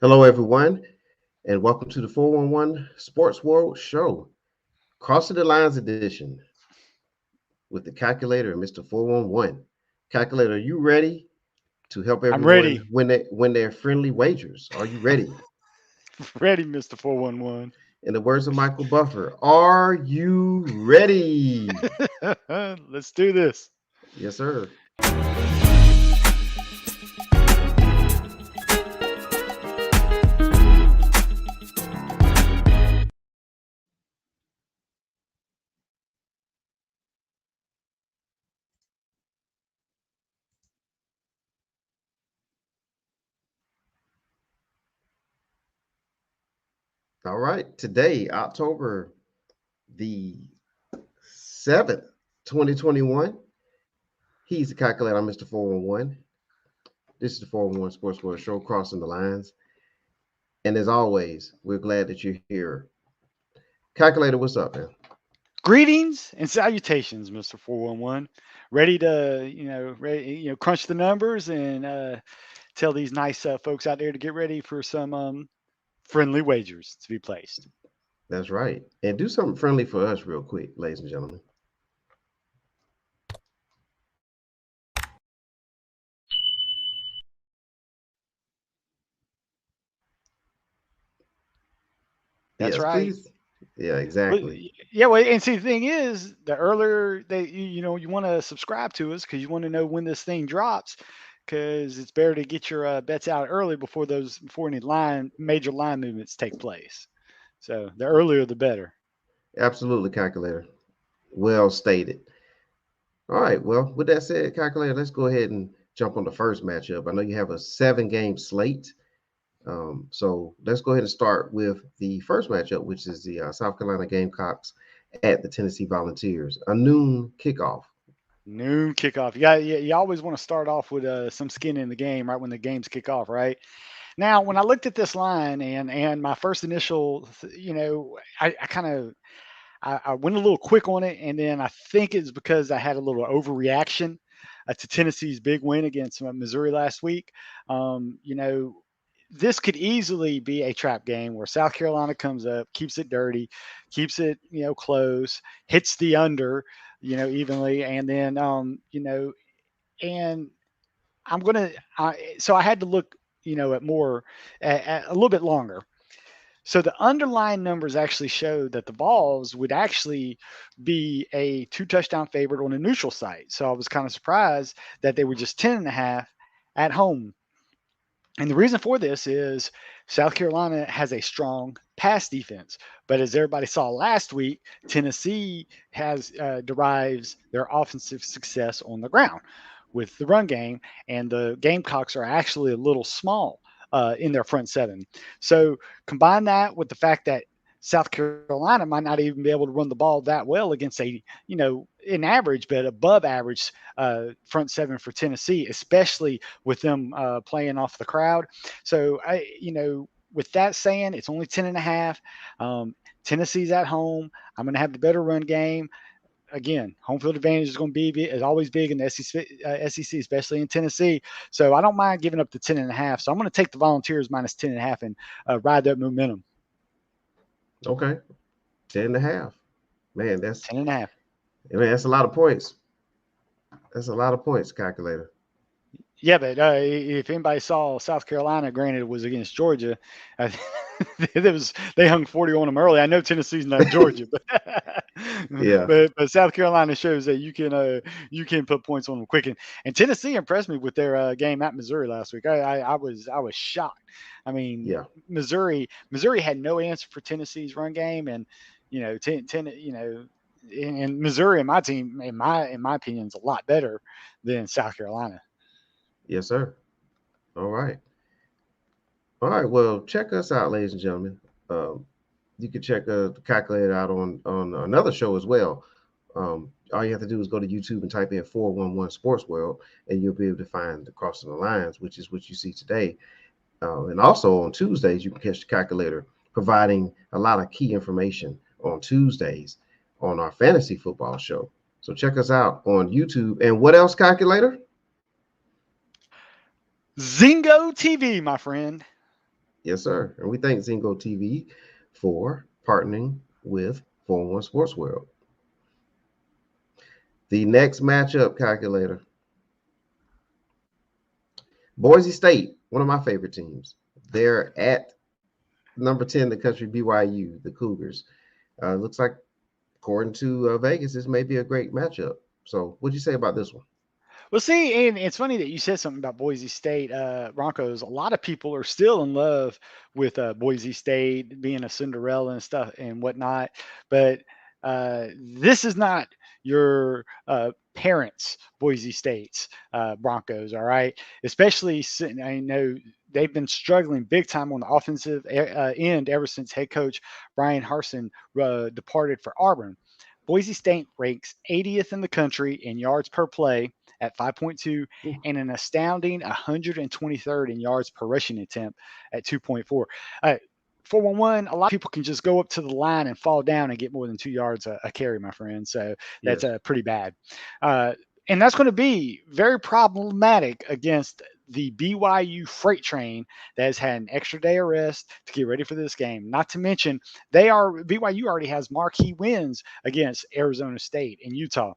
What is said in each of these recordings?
Hello, everyone, and welcome to the 411 Sportsworld Show, Crossing the Lines edition with the calculator and Mr. 411. Calculator, are you ready to help I'm everyone ready. win their friendly wagers? Are you ready? Ready, Mr. 411. In the words of Michael Buffer, are you ready? Let's do this. Yes, sir. All right. Today, October the 7th, 2021. He's the calculator. I'm Mr. 411. This is the 411 Sportsworld Show, Crossing the Lines. And as always, we're glad that you're here. Calculator, what's up, man? Greetings and salutations, Mr. 411. Ready to, crunch the numbers and tell these nice folks out there to get ready for some friendly wagers to be placed. That's right. And do something friendly for us, real quick, ladies and gentlemen. That's Yes, right. please. Yeah, Well, exactly. yeah, well, and see, the thing is, the earlier that you want to subscribe to us because you want to know when this thing drops, because it's better to get your bets out early before any major line movements take place. So the earlier the better. Absolutely, calculator. Well stated. All right. Well, with that said, calculator, let's go ahead and jump on the first matchup. I know you have a 7 game slate. So let's go ahead and start with the first matchup, which is the South Carolina Gamecocks at the Tennessee Volunteers, a noon kickoff. Noon kickoff. You always want to start off with some skin in the game right when the games kick off, right? Now, when I looked at this line and my first initial, I kind of I went a little quick on it, and then I think it's because I had a little overreaction to Tennessee's big win against Missouri last week. This could easily be a trap game where South Carolina comes up, keeps it dirty, keeps it close, hits the under, evenly, and then and I'm gonna. So I had to look, at more, at a little bit longer. So the underlying numbers actually show that the Vols would actually be a 2 touchdown favorite on a neutral site. So I was kind of surprised that they were just 10.5 at home. And the reason for this is South Carolina has a strong pass defense, but as everybody saw last week, Tennessee has derives their offensive success on the ground with the run game, and the Gamecocks are actually a little small in their front seven. So combine that with the fact that South Carolina might not even be able to run the ball that well against an average but above average front seven for Tennessee, especially with them playing off the crowd. So with that saying, it's only 10.5. Tennessee's at home. I'm going to have the better run game. Again, home field advantage is going to be is always big in the SEC, especially in Tennessee. So I don't mind giving up the 10.5. So I'm going to take the Volunteers minus 10.5 and ride that momentum. Okay. 10.5. Man, 10.5. that's a lot of points. That's a lot of points, calculator. Yeah, but if anybody saw South Carolina, granted it was against Georgia, uh, they hung 40 on them early. I know Tennessee's not Georgia, but Yeah. but South Carolina shows that you can put points on them quick. And Tennessee impressed me with their game at Missouri last week. I was shocked. I mean, Yeah. Missouri had no answer for Tennessee's run game, and and Missouri, in my team, in my opinion, is a lot better than South Carolina. Yes, sir. All right. All right. Well, check us out, ladies and gentlemen. You can check the calculator out on another show as well. All you have to do is go to YouTube and type in 411 Sports World, and you'll be able to find the Crossing the Lines, which is what you see today. And also on Tuesdays, you can catch the calculator providing a lot of key information on Tuesdays on our fantasy football show. So check us out on YouTube. And what else, calculator? Zingo TV, my friend. Yes, sir. And we thank Zingo TV for partnering with 401 Sports World. The next matchup, calculator, Boise State, one of my favorite teams. They're at number 10 in the country, BYU, the Cougars. Looks like, according to Vegas, this may be a great matchup. So, what'd you say about this one? Well, see, and it's funny that you said something about Boise State Broncos. A lot of people are still in love with Boise State being a Cinderella and stuff and whatnot, but this is not your parents' Boise State's Broncos. All right, especially I know they've been struggling big time on the offensive end ever since head coach Brian Harsin departed for Auburn. Boise State ranks 80th in the country in yards per play at 5.2 Ooh, and an astounding 123rd in yards per rushing attempt at 2.4. 411, a lot of people can just go up to the line and fall down and get more than 2 yards a carry, my friend. So that's yes. pretty bad. Uh, and that's going to be very problematic against the BYU freight train that has had an extra day of rest to get ready for this game. Not to mention, BYU already has marquee wins against Arizona State and Utah.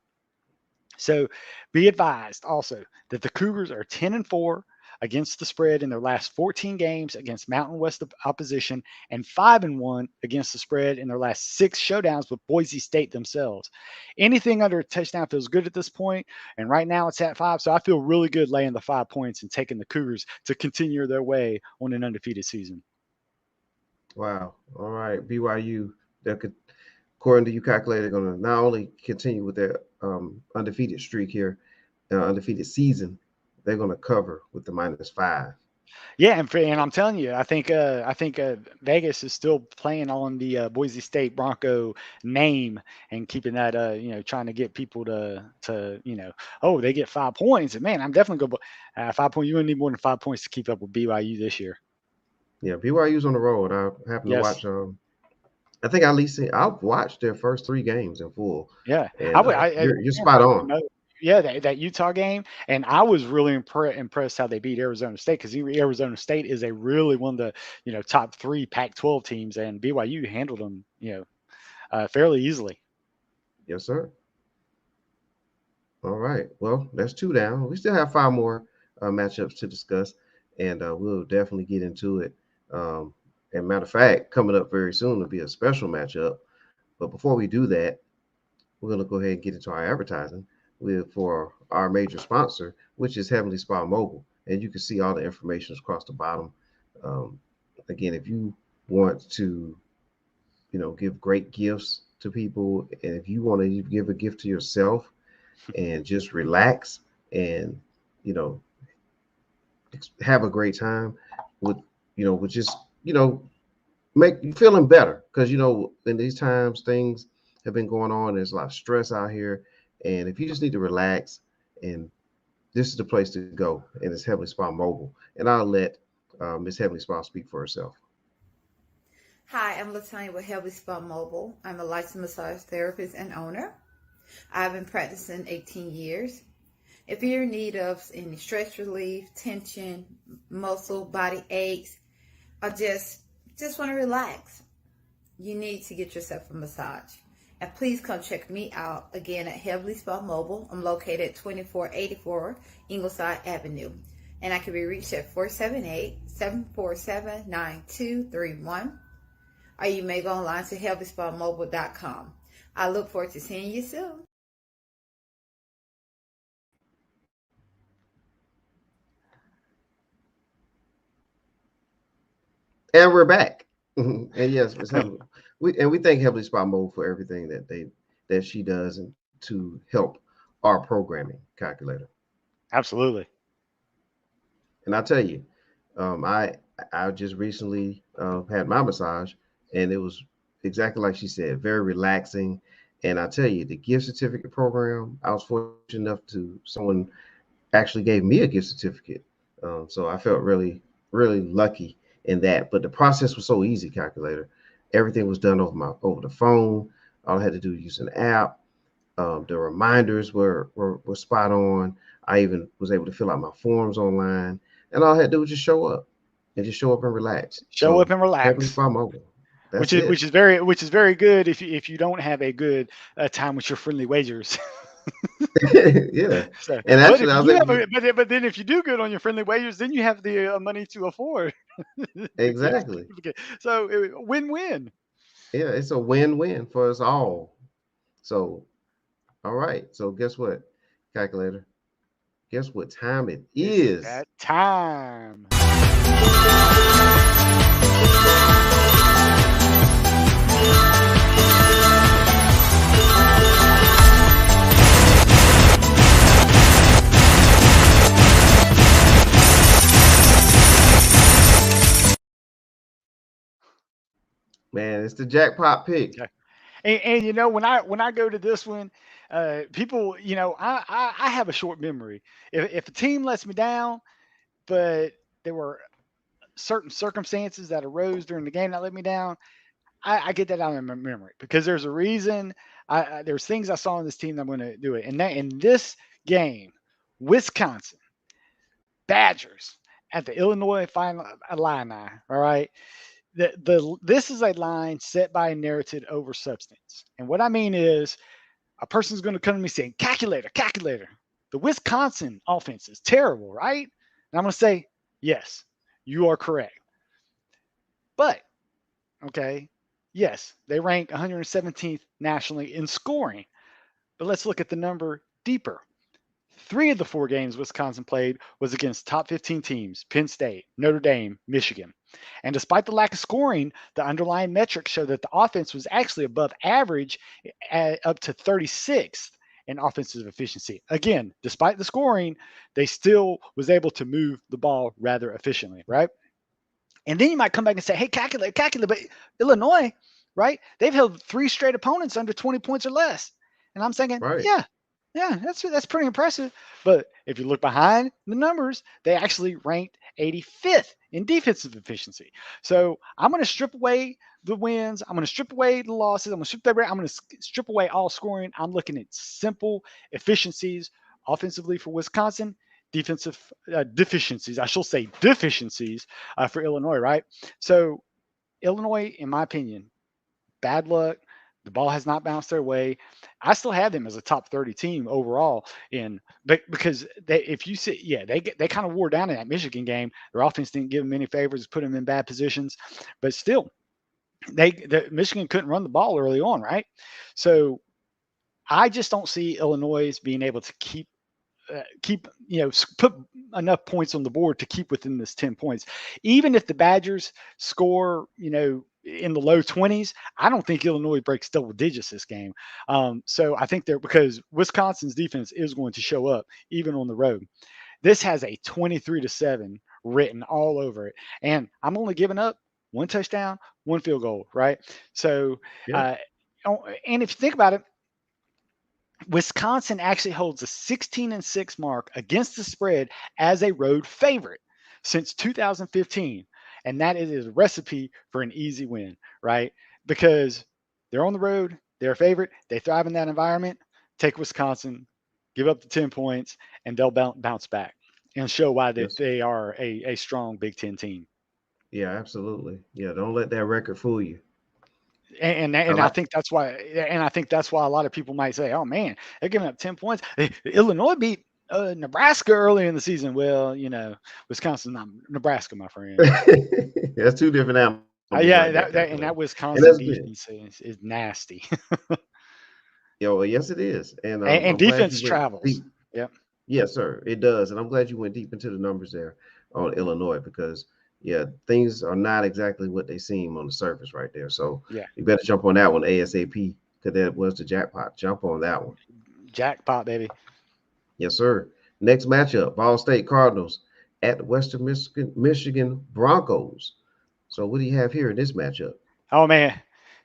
So be advised also that the Cougars are 10-4 against the spread in their last 14 games against Mountain West opposition and 5-1 against the spread in their last 6 showdowns with Boise State themselves. Anything under a touchdown feels good at this point, and right now it's at 5, so I feel really good laying the 5 points and taking the Cougars to continue their way on an undefeated season. Wow. All right. BYU, that could, according to you, calculator, going to not only continue with their undefeated streak here, undefeated season, they're going to cover with the -5. Yeah, and I'm telling you, I think Vegas is still playing on the Boise State Bronco name and keeping that trying to get people to oh, they get 5 points, and man, I'm definitely going 5 points. You don't need more than 5 points to keep up with BYU this year. Yeah, BYU's on the road. I happen to Yes. watch. I think at least I've watched their first 3 games in full, Yeah, I and would. you're spot on. Yeah, that Utah game, and I was really impressed how they beat Arizona State because Arizona State is a really one of the top 3 Pac-12 teams, and BYU handled them fairly easily. Yes, sir. All right. Well, that's 2 down. We still have 5 more matchups to discuss, and we'll definitely get into it. And matter of fact, coming up very soon will be a special matchup. But before we do that, we're going to go ahead and get into our advertising for our major sponsor, which is Heavenly Spa Mobile. And you can see all the information across the bottom. Um, Again, if you want to, give great gifts to people, and if you want to give a gift to yourself and just relax and, you know, have a great time with, with just, make you feeling better because in these times things have been going on. There's a lot of stress out here, and if you just need to relax, and this is the place to go, and it's Heavenly Spa Mobile. And I'll let Miss Heavenly Spa speak for herself. Hi, I'm Latanya with Healthy Spa Mobile. I'm a licensed massage therapist and owner. I've been practicing 18 years. If you're in need of any stress relief, tension, muscle, body aches, or just want to relax, you need to get yourself a massage. And please come check me out again at Heavenly Spa Mobile. I'm located at 2484 Ingleside Avenue. And I can be reached at 478-747-9231. Or you may go online to healthyspa-mobile.com. I look forward to seeing you soon. And we're back. And yes, Miss Heavenly, we thank Heavenly Spa Mobile for everything that she does and to help our programming calculator. Absolutely. And I tell you, I just recently had my massage, and it was exactly like she said, very relaxing. And I tell you, the gift certificate program, I was fortunate enough to someone actually gave me a gift certificate. So I felt really, really lucky in that. But the process was so easy, calculator. Everything was done over the phone. All I had to do was use an app. The reminders were spot on. I even was able to fill out my forms online, and all I had to do was just show up. and just show up and relax. Show up So and Heavenly relax, Spa Mobile. which That's is it. which is very good if you don't have a good time with your friendly wagers. Yeah. So, And but if actually, I you was do able have to but then if you do good on your friendly wagers, then you have the money to afford the gift exactly. certificate. So win-win. Yeah, it's a win-win for us all. So, all right. So guess what, calculator? Guess what time it It's is? that time. Man, it's the jackpot pick. Okay. And when I go to this one, people, I have a short memory. If a team lets me down, but there were certain circumstances that arose during the game that let me down, I get that out of my memory because there's a reason. There's things I saw in this team that I'm going to do it. And that in this game, Wisconsin Badgers at the Illinois final Illini. All right, this is a line set by a narrative over substance. And what I mean is, a person's going to come to me saying, "Calculator, calculator, the Wisconsin offense is terrible, right?" And I'm going to say, "Yes, you are correct." But okay, yes, they rank 117th nationally in scoring. But let's look at the number deeper. Three of the four games Wisconsin played was against top 15 teams: Penn State, Notre Dame, Michigan. And despite the lack of scoring, the underlying metrics show that the offense was actually above average at up to 36th in offensive efficiency. Again, despite the scoring, they still was able to move the ball rather efficiently, right? And then you might come back and say, "Hey, calculate, calculate," but Illinois, right? They've held three straight opponents under 20 points or less. And I'm thinking, Right. yeah, yeah, that's pretty impressive. But if you look behind the numbers, they actually ranked 85th in defensive efficiency. So I'm going to strip away the wins. I'm going to strip away the losses. I'm going to strip away. I'm going to strip away all scoring. I'm looking at simple efficiencies offensively for Wisconsin, defensive deficiencies. I shall say deficiencies for Illinois, right? So Illinois, in my opinion, bad luck. The ball has not bounced their way. I still have them as a top 30 team overall because if you see, yeah, they kind of wore down in that Michigan game. Their offense didn't give them any favors, put them in bad positions, but still, Michigan couldn't run the ball early on, right? So I just don't see Illinois being able to keep put enough points on the board to keep within this 10 points. Even if the Badgers score in the low 20s, I don't think Illinois breaks double digits this game. So I think they're because Wisconsin's defense is going to show up even on the road. This has a 23-7 written all over it, and I'm only giving up one touchdown, one field goal, right? So Yeah. uh, and if you think about it, Wisconsin actually holds a 16-6 mark against the spread as a road favorite since 2015. And that is a recipe for an easy win, right? Because they're on the road, they're a favorite, they thrive in that environment. Take Wisconsin, give up the 10 points, and they'll bounce back and show why that Yes. they are a strong Big Ten team. Yeah, absolutely. Yeah, don't let that record fool you. I And I like. think that's why a lot of people might say, "Oh man, they're giving up 10 points." Illinois beat Nebraska early in the season. Well, Wisconsin's not Nebraska, my friend. That's two different animals Yeah, right there, and that calculator. And Wisconsin that's been. defense is nasty, Yo, well, yes, it is. And and I'm glad you defense went travels. deep. Yep. Yes, sir. It does. And I'm glad you went deep into the numbers there on Illinois because, yeah, things are not exactly what they seem on the surface right there. So Yeah, you better jump on that one ASAP because that was the jackpot. Jump on that one. jackpot, baby. Yes, sir. Next matchup, Ball State Cardinals at Western Michigan Broncos. So what do you have here in this matchup? Oh man,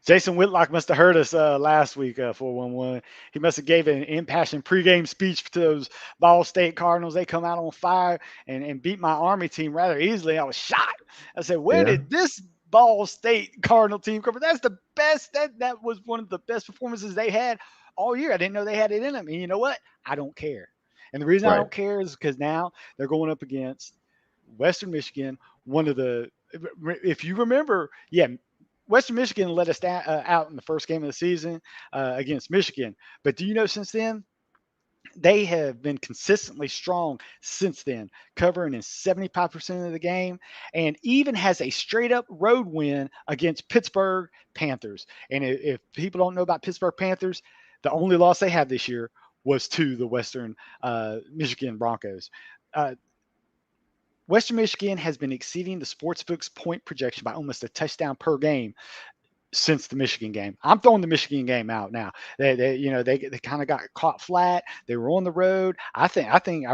Jason Whitlock must have heard us last week 411. He must have gave an impassioned pregame speech to those Ball State Cardinals. They come out on fire and beat my Army team rather easily. I was shocked. I said, "Where Yeah, did this Ball State Cardinal team come from?" That's the best. That was one of the best performances they had all year. I didn't know they had it in them. And you know what? I don't care. And the reason I right. don't care is because now they're going up against Western Michigan, one of the, if you remember, yeah, Western Michigan let us out in the first game of the season against Michigan. But do you know since then, they have been consistently strong since then, covering in 75% of the game, and even has a straight up road win against Pittsburgh Panthers. And if people don't know about Pittsburgh Panthers, the only loss they have this year was to the Western Michigan Broncos. Uh, Western Michigan has been exceeding the sportsbook's point projection by almost a touchdown per game since the Michigan game. I'm throwing the Michigan game out now. They kind of got caught flat. They were on the road. I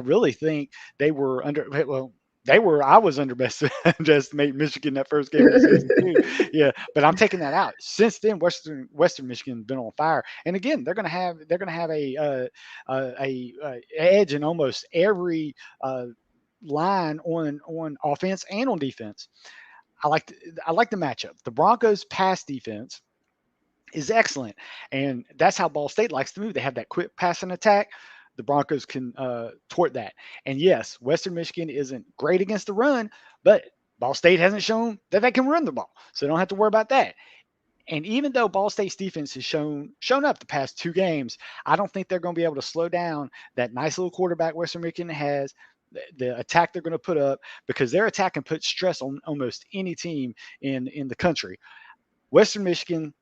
really think they were under. Well, they were. I was underestimating Michigan that first game of the season too. Yeah, but I'm taking that out. Since then, Western Michigan's been on fire, and again, they're gonna have a edge in almost every line on offense and on defense. I like the matchup. The Broncos' pass defense is excellent, and that's how Ball State likes to move. They have that quick passing attack. The Broncos can thwart that. And yes, Western Michigan isn't great against the run, but Ball State hasn't shown that they can run the ball, so they don't have to worry about that. And even though Ball State's defense has shown up the past two games, I don't think they're going to be able to slow down that nice little quarterback Western Michigan has. The attack they're going to put up, because their attack can put stress on almost any team in the country. Western Michigan,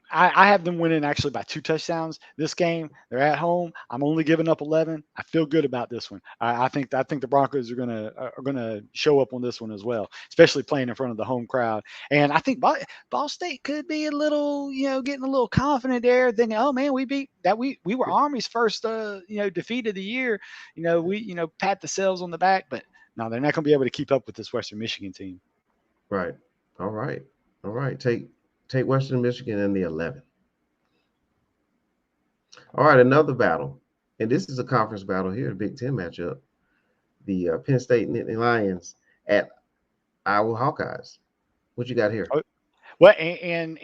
I have them winning actually by 2 touchdowns this game. They're at home. I'm only giving up 11. I feel good about this one. I think the Broncos are gonna show up on this one as well, especially playing in front of the home crowd. And I think Ball State could be a little, getting a little confident there, thinking, oh man, we beat that we were Army's first defeat of the year. We pat themselves on the back, but no, they're not gonna be able to keep up with this Western Michigan team. Right. All right. All right. Take Western Michigan in the 11. All right, another battle, and this is a conference battle here, the Big Ten matchup. The Penn State Nittany Lions at Iowa Hawkeyes. What you got here? Well, and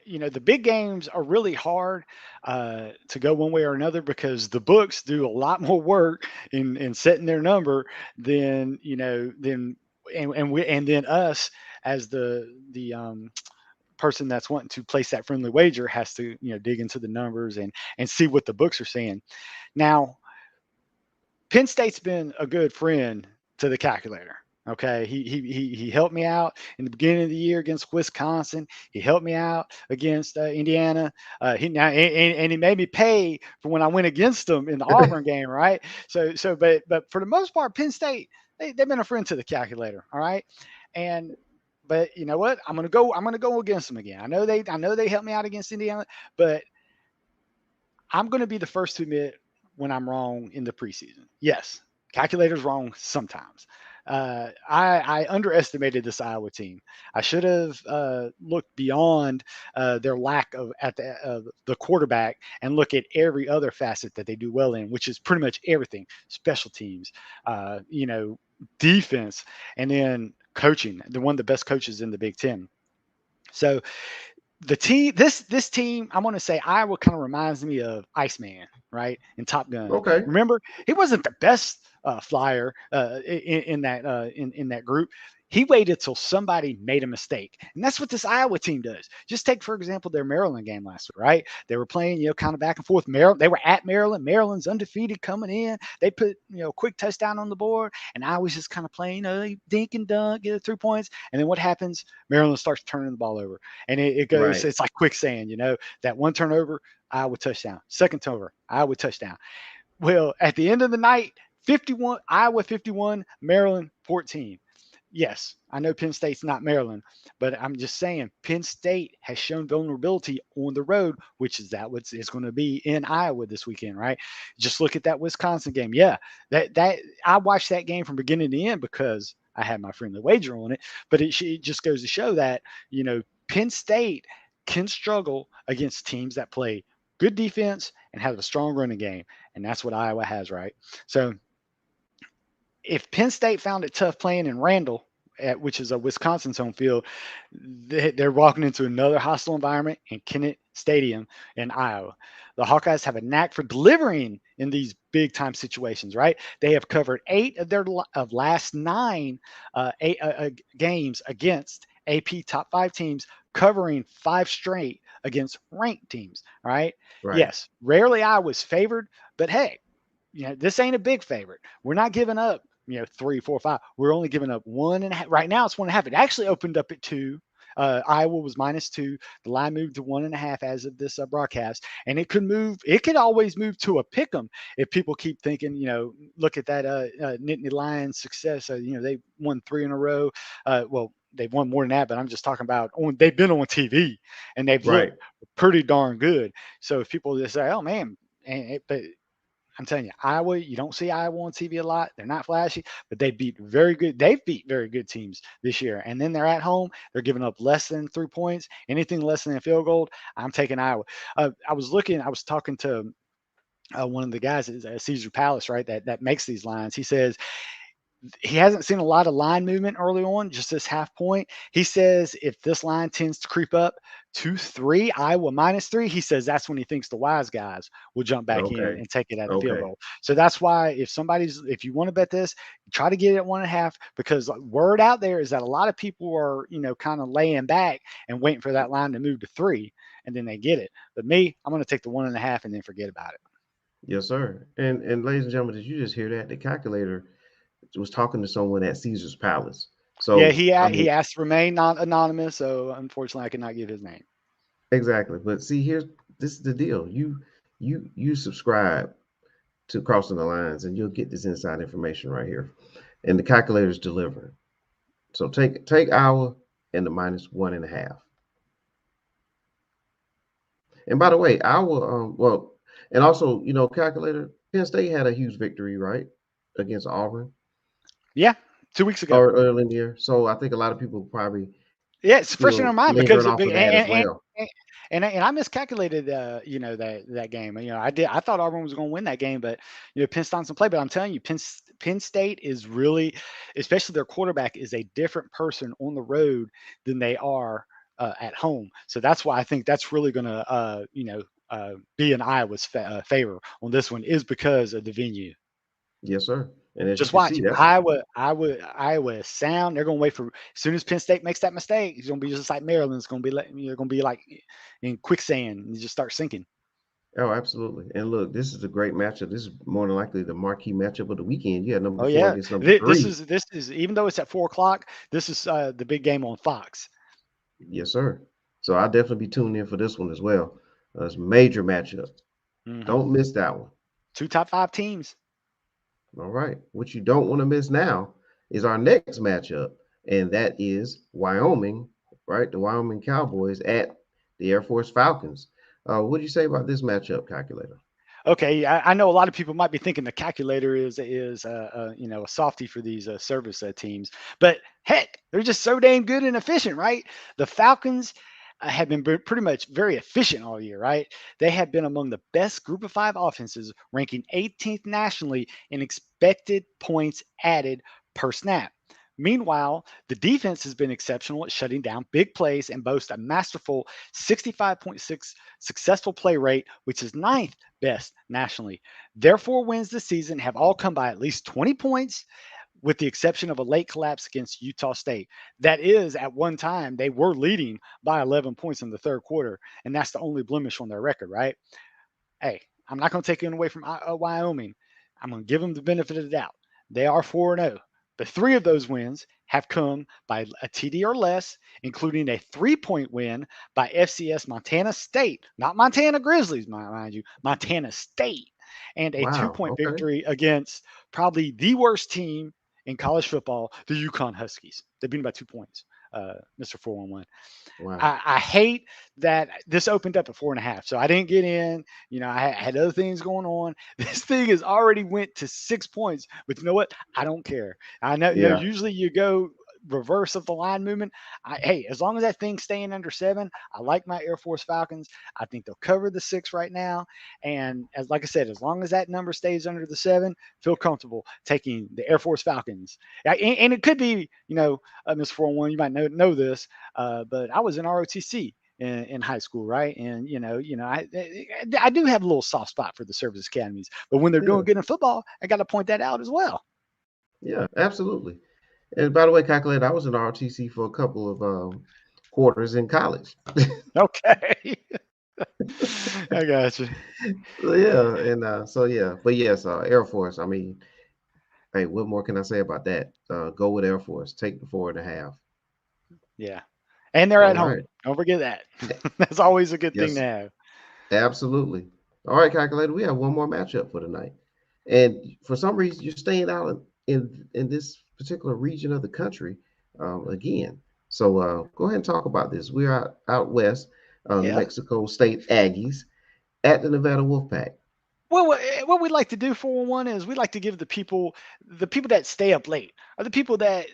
the big games are really hard to go one way or another, because the books do a lot more work in setting their number than and then us as the person that's wanting to place that friendly wager has to dig into the numbers and see what the books are saying. Now, Penn State's been a good friend to the calculator. Okay, he helped me out in the beginning of the year against Wisconsin. He helped me out against Indiana. And he made me pay for when I went against them in the Auburn game, right? But for the most part, Penn State they've been a friend to the calculator, all right. But you know what? I'm gonna go against them again. I know they helped me out against Indiana, but I'm gonna be the first to admit when I'm wrong in the preseason. Yes, calculator's wrong sometimes. I underestimated this Iowa team. I should have looked beyond their lack of at the quarterback and look at every other facet that they do well in, which is pretty much everything: special teams, defense, and then coaching. They're one of the best coaches in the Big Ten. So the team, this team, I'm going to say Iowa kind of reminds me of Iceman, right, in Top Gun. Okay. Remember, he wasn't the best flyer in that group. He waited till somebody made a mistake, and that's what this Iowa team does. Just take, for example, their Maryland game last week, right? They were playing, kind of back and forth. Maryland, they were at Maryland. Maryland's undefeated coming in. They put, a quick touchdown on the board, and I was just kind of playing, dink and dunk, get 3 points, and then what happens? Maryland starts turning the ball over, and it goes. Right. It's like quicksand, that one turnover, Iowa touchdown. Second turnover, Iowa touchdown. Well, at the end of the night, Iowa 51, Maryland 14. Yes, I know Penn State's not Maryland, but I'm just saying Penn State has shown vulnerability on the road, which is that what it's going to be in Iowa this weekend, right? Just look at that Wisconsin game. Yeah, that I watched that game from beginning to end because I had my friendly wager on it, but it just goes to show that, Penn State can struggle against teams that play good defense and have a strong running game, and that's what Iowa has, right? So if Penn State found it tough playing in Randall, which is a Wisconsin's home field, they're walking into another hostile environment in Kennett Stadium in Iowa. The Hawkeyes have a knack for delivering in these big time situations, right? They have covered 8 of their of last 9 games against AP top 5 teams, covering 5 straight against ranked teams. Right? Right. Yes, rarely I was favored, but hey, this ain't a big favorite. We're not giving up, 3, 4, 5. We're only giving up 1.5. Right now, it's 1.5. It actually opened up at 2. Iowa was -2. The line moved to 1.5 as of this broadcast, and it could move. It could always move to a pick 'em if people keep thinking. Look at that Nittany Lions success. They won 3 in a row. Well, they've won more than that, but I'm just talking about they've been on TV and they've Right. looked pretty darn good. So if people just say, "Oh man," but I'm telling you, Iowa, you don't see Iowa on TV a lot. They're not flashy, but they beat very good. They've beat very good teams this year. And then they're at home. They're giving up less than 3 points. Anything less than a field goal, I'm taking Iowa. I was talking to one of the guys at Caesar Palace, right? That makes these lines. He says he hasn't seen a lot of line movement early on, just this half point. He says if this line tends to creep up to 3, Iowa -3, he says that's when he thinks the wise guys will jump back in Okay. and take it at the field Okay. goal. So that's why if you want to bet this, try to get it at 1.5, because word out there is that a lot of people are, kind of laying back and waiting for that line to move to 3, and then they get it. But me, I'm going to take the 1.5 and then forget about it. Yes, sir. And ladies and gentlemen, did you just hear that? The calculator was talking to someone at Caesar's Palace. Yeah, So I he mean, asked to remain not anonymous, so unfortunately I cannot give his name. exactly. But see, this is the deal. You subscribe to Crossing the Lines, and you'll get this inside information right here. And the calculator's delivering. So take Iowa and the -1.5. And by the way, Iowa, and also, calculator, Penn State had a huge victory, right, against Auburn Yeah, 2 weeks ago. or early in the year. So I think a lot of people probably, Yeah, it's fresh in our mind lingering because off of that as well. I miscalculated, that game. I thought Auburn was going to win that game, but Penn State's in play. But I'm telling you, Penn State is really, especially their quarterback, is a different person on the road than they are at home. So that's why I think that's really going to, be in Iowa's favor on this one, is because of the venue. Yes, sir. And as you Just can see, watch. that's Iowa is sound. They're going to wait for, as soon as Penn State makes that mistake, it's going to be just like Maryland. It's going to be like, you're going to be like in quicksand. You just start sinking. oh, absolutely. And look, this is a great matchup. This is more than likely the marquee matchup of the weekend. Yeah, number Oh 4 yeah, against number this 3. is this is even though it's at 4 o'clock. This is the big game on Fox. Yes, sir. So I'll definitely be tuned in for this one as well. It's a major matchup. Hmm. Don't miss that one. 2 top 5 teams. All right. What you don't want to miss now is our next matchup, and that is Wyoming, right? The Wyoming Cowboys at the Air Force Falcons. What do you say about this matchup, calculator? Okay, I know a lot of people might be thinking the calculator is a softie for these service teams, but heck, they're just so damn good and efficient, right? The Falcons have been pretty much very efficient all year, right? They have been among the best Group of 5 offenses, ranking 18th nationally in expected points added per snap. Meanwhile, the defense has been exceptional at shutting down big plays and boasts a masterful 65.6 successful play rate, which is ninth best nationally. Their 4 wins this season have all come by at least 20 points, with the exception of a late collapse against Utah State. That is, at one time, they were leading by 11 points in the third quarter, and that's the only blemish on their record, right? Hey, I'm not going to take it away from Wyoming. I'm going to give them the benefit of the doubt. They are 4-0. But 3 of those wins have come by a TD or less, including a 3-point win by FCS Montana State, not Montana Grizzlies, mind you, Montana State, and a two Wow. point Okay. victory against probably the worst team in college football, the Yukon Huskies. They beat them by 2 points, Mr. 411. Wow. I hate that this opened up at 4.5. So I didn't get in. I had other things going on. This thing has already went to 6 points, but you know what? I don't care. I know, Yeah. usually you go reverse of the line movement. Hey, as long as that thing's staying under 7, I like my Air Force Falcons. I think they'll cover the 6 right now. And like I said, as long as that number stays under the 7, feel comfortable taking the Air Force Falcons. And it could be, Mr. 401, you might know this, but I was in ROTC in high school, right? And I do have a little soft spot for the service academies, but when they're Yeah, doing good in football, I got to point that out as well. yeah, absolutely. And by the way, calculator, I was in ROTC for a couple of quarters in college. Okay, I got you. So, yeah, and so yeah, but yes, Air Force. I mean, hey, what more can I say about that? Go with Air Force. Take the 4.5. Yeah, and they're All at right. home. Don't forget that. That's always a good thing to Yes, have. absolutely. All right, calculator. We have one more matchup for tonight, and for some reason, you're staying out in this particular region of the country again. So go ahead and talk about this. We're out west, New Yeah. Mexico State Aggies at the Nevada Wolfpack. Well, what we like to do for one is we like to give the people that stay up late, or the people that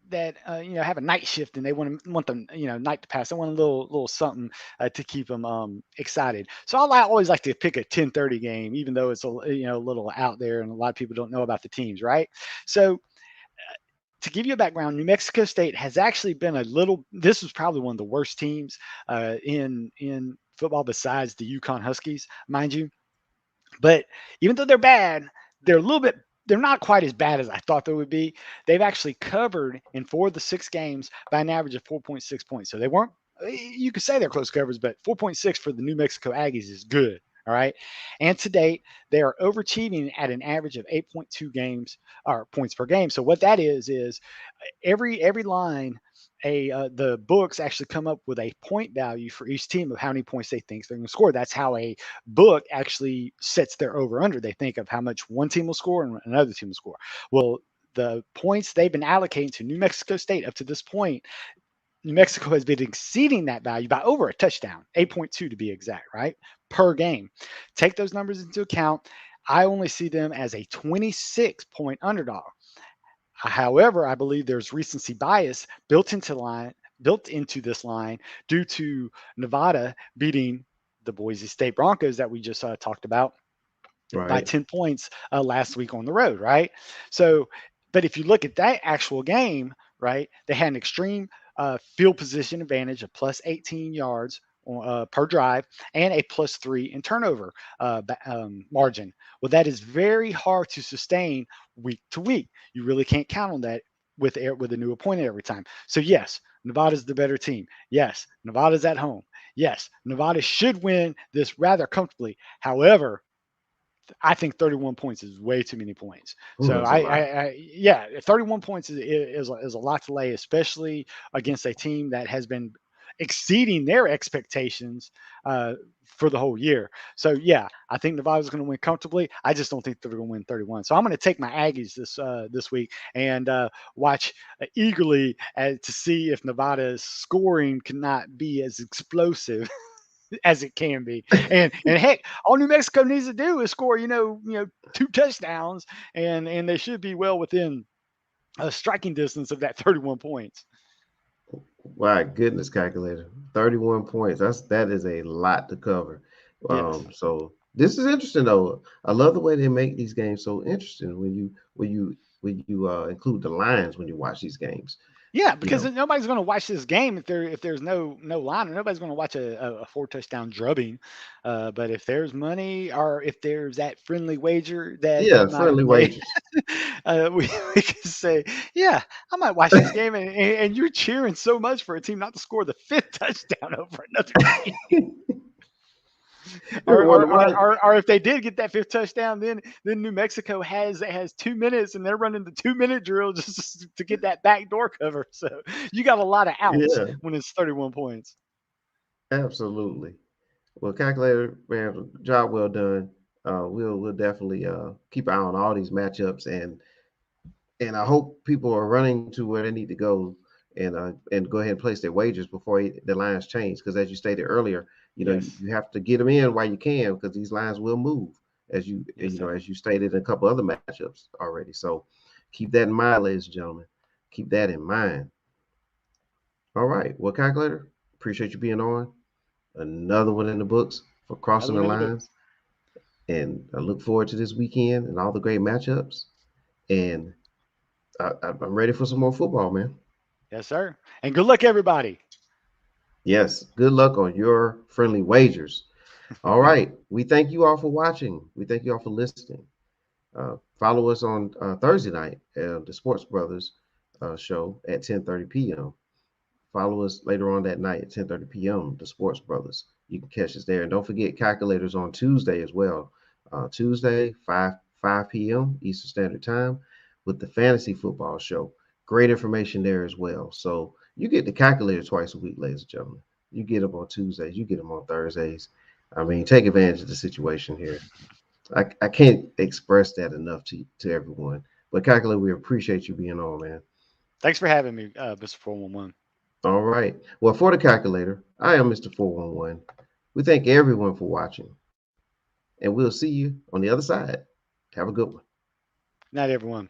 have a night shift and they want them night to pass. They want a little something to keep them excited. So I always like to pick a 10:30 game, even though it's a little out there and a lot of people don't know about the teams, right? So to give you a background, New Mexico State has actually been a little. This was probably one of the worst teams in football besides the Yukon Huskies, mind you. But even though they're bad, they're a little bit they're not quite as bad as I thought they would be. They've actually covered in 4 of the 6 games by an average of 4.6 points. So they weren't you could say they're close covers, but 4.6 for the New Mexico Aggies is good. All right. And to date, they are overachieving at an average of 8.2 games or points per game. So what that is every line the books actually come up with a point value for each team of how many points they think they're going to score. That's how a book actually sets their over under. They think of how much one team will score and another team will score. Well, the points they've been allocating to New Mexico State up to this point, New Mexico has been exceeding that value by over a touchdown, 8.2 to be exact, right? Per game. Take those numbers into account. I only see them as a 26-point underdog. However, I believe there's recency bias built into this line due to Nevada beating the Boise State Broncos that we just talked about by Right. 10 points last week on the road, right? So, but if you look at that actual game, right, they had an extreme field position advantage of plus 18 yards per drive and a plus 3 in turnover margin. Well, that is very hard to sustain week to week. You really can't count on that with a new opponent every time. So yes, Nevada's the better team. Yes, Nevada's at home. Yes, Nevada should win this rather comfortably. However, I think 31 points is way too many points. Oh, So that's a lot. yeah, 31 points is a lot to lay, especially against a team that has been exceeding their expectations for the whole year. So yeah, I think Nevada's going to win comfortably. I just don't think they're going to win 31. So I'm going to take my Aggies this week and watch eagerly to see if Nevada's scoring cannot be as explosive as it can be. And heck, all New Mexico needs to do is score, 2 touchdowns, and they should be well within a striking distance of that 31 points. My goodness, calculator. 31 points. That is a lot to cover. Yes. So this is interesting though. I love the way they make these games so interesting when you include the lines when you watch these games. Yeah, You because know, nobody's going to watch this game if there's no line, or nobody's going to watch a 4 touchdown drubbing. But if there's money, or if there's that friendly wager that yeah, you might have friendly made, wages. we can say, yeah, I might watch this game, and you're cheering so much for a team not to score the fifth touchdown over another team. You or, wonder or, why. or, or, or if they did get that fifth touchdown, then New Mexico has 2 minutes and they're running the 2 minute drill just to get that back door cover. So you got a lot of outs Yeah, when it's 31 points. absolutely. Well, calculator, man, job well done. We'll definitely keep an eye on all these matchups, and I hope people are running to where they need to go and go ahead and place their wagers before the lines change. Because as you stated earlier, Yes. you have to get them in while you can because these lines will move Yes, sir. as you stated in a couple other matchups already. So keep that in mind, ladies and gentlemen. Keep that in mind. All right. Well, calculator, appreciate you being on. Another one in the books for Another crossing the one in the book. lines. And I look forward to this weekend and all the great matchups. And I'm ready for some more football, man. Yes, sir. And good luck, everybody. Yes. Good luck on your friendly wagers. All right. We thank you all for watching. We thank you all for listening. Follow us on Thursday night, the Sports Brothers show at 10:30 p.m. Follow us later on that night at 10:30 p.m. The Sports Brothers. You can catch us there, and don't forget calculators on Tuesday as well. Tuesday 5 p.m. Eastern Standard Time with the Fantasy Football Show. Great information there as well. So you get the calculator twice a week, ladies and gentlemen. You get them on Tuesdays. You get them on Thursdays. I mean, take advantage of the situation here. I can't express that enough to everyone. But calculator, we appreciate you being on, man. Thanks for having me, Mr. 411. All right. Well, for the calculator, I am Mr. 411. We thank everyone for watching, and we'll see you on the other side. Have a good one. Not everyone.